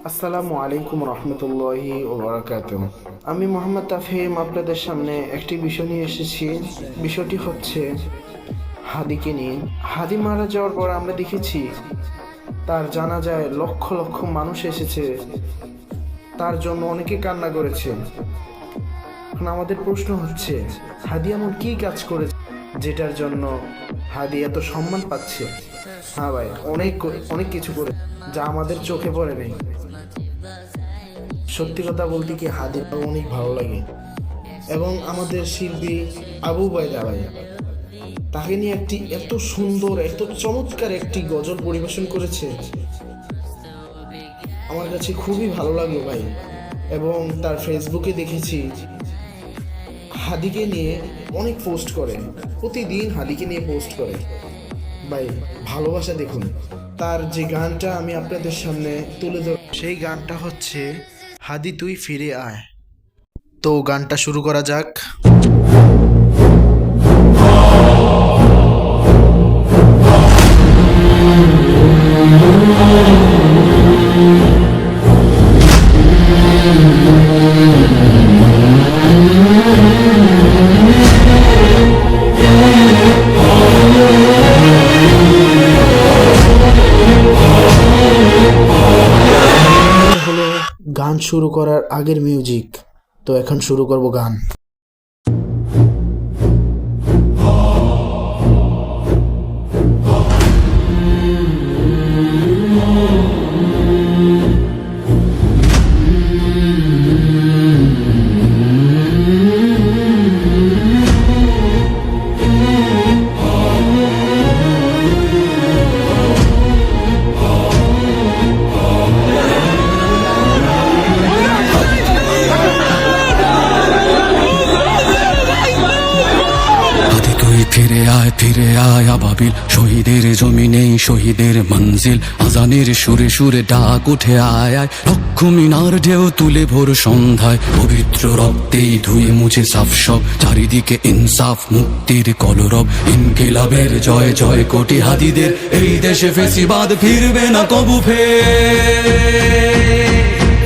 আসসালামু আলাইকুম রহমতুল্লাহি ওয়া বারাকাতুহু। আমি মোহাম্মদ তাফহিম আপনাদের সামনে একটি বিষয় নিয়ে এসেছি। বিষয়টি হচ্ছে হাদিকে নিয়ে। হাদি মারা যাওয়ার পর আমরা দেখেছি তার জানাজায় লক্ষ লক্ষ মানুষ এসেছে, তার জন্য অনেকে কান্না করেছে। এখন আমাদের প্রশ্ন হচ্ছে, হাদি এমন কি কাজ করেছে যেটার জন্য হাদি এত সম্মান পাচ্ছে? হ্যাঁ ভাই, অনেক অনেক কিছু করে যা আমাদের চোখে পড়ে নেই। সত্যি কথা বলতে কি, হাদি অনেক ভালো লাগে। এবং আমাদের শিল্পী আবু বাইদা ভাই, তাকে নিয়ে একটি এত সুন্দর এত চমৎকার একটি গজল পরিবেশন করেছে, আমার কাছে খুবই ভালো লাগে ভাই। এবং তার ফেসবুকে দেখেছি হাদিকে নিয়ে অনেক পোস্ট করে, প্রতিদিন হাদিকে নিয়ে পোস্ট করে। ভাই ভালোবাসা দেখুন। তার যে গানটা আমি আপনাদের সামনে তুলে ধর, সেই গানটা হচ্ছে হাদি তুই ফিরে আয়। তো গানটা শুরু করা যাক। হলো গান শুরু করার আগের মিউজিক। তো এখন শুরু করব গান। ফিরে আয় আবাবিল, শহীদের জমিনে শহীদের মঞ্জিল, আজানের সুরে সুরে ডাক উঠে আয় আয়। লক্ষ মিনার ঢেউ তুলে ভোর সন্ধ্যায়, পবিত্র রক্তেই ধুয়ে মুছে সাফ সব। চারিদিকে ইনসাফ মুক্তির কলরব, ইনকিলাবের জয় জয় কোটি হাদিদের। এই দেশে ফেসিবাদ ফিরবে না কবু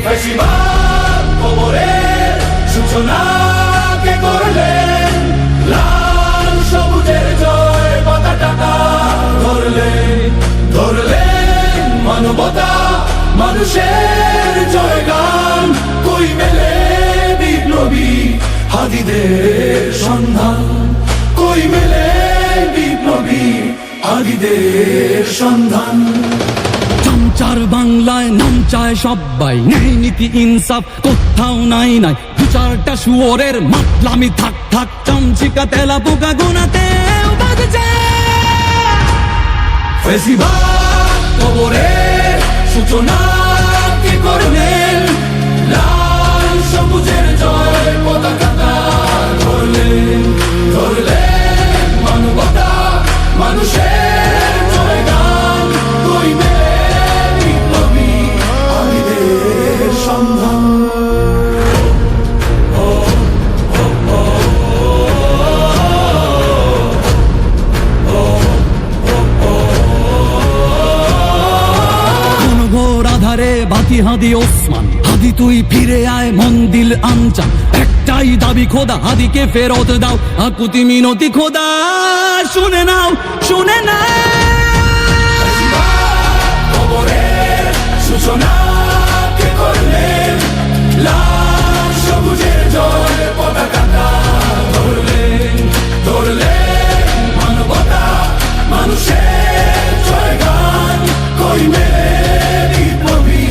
ফেসিবাদ কবরের সূচনা কে করলেন? লাল সবুজের জয় পতাকা ধরলেন মানবতা মানুষের জয়গান। কই মেলে বিপ্লবী হাদিদের সন্ধান? কই মেলে বিপ্লবী হাদিদের সন্ধান? চার বাংলায় নাম চায় সবাই, নেই নীতি ইনসাফ কোথাও নাই নাই। দু চারটা শুয়োরের মাতলামি থাক থাক, চামচিকা তেলা পোকা গোনাতে বাজছে। ফেসিবাদ কবরের সূচনা কে করলেন? লাল সবুজের জয় পতাকা ধরলেন মানবতা মানুষের জয়গান। কই মেলে বিপ্লবী হাদিদের সন্ধান? ঘোর আধারে বাতি হাদি ওসমান, হাদি তুই ফিরে আয় মন দিল আনচান। একটাই দাবি খোদা, হাদিকে ফেরত দাও, আকুতি মিনতি খোদা শুনে নাও শুনে নাও। কবরের সূচনা কে করলেন? লাল সবুজের জয় পতাকা ধরলেন মানবতা মানুষের জয়গান। কই মেলে বিপ্লবী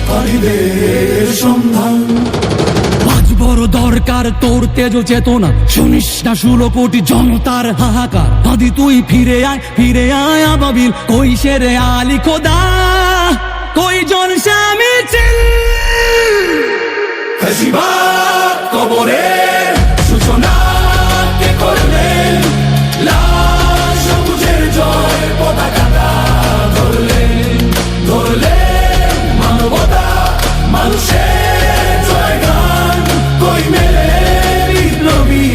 হাদিদের সন্ধান? আজ বড় দরকার তোর তেজ চেতনা, শুনিস না 16 কোটি জনতার হাহাকার। হাদি তুই ফিরে আয় আবাবিল, কই শেরে আলী খোদা, কই জন স্বামী চিল। ফেসিবাদ কবরের সূচনা কে করলেন? লাল সবুজের জয় পতাকা ধরলেন মানবতা মানুষের জয়গান। কই মেলে বিপ্লবী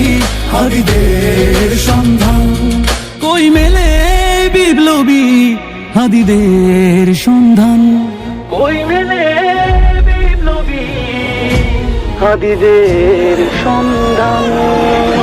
হাদিদের সন্ধান? কই মেলে বিপ্লবী হাদিদের সন্ধান? কই মেলে হাদিদের সন্ধানে।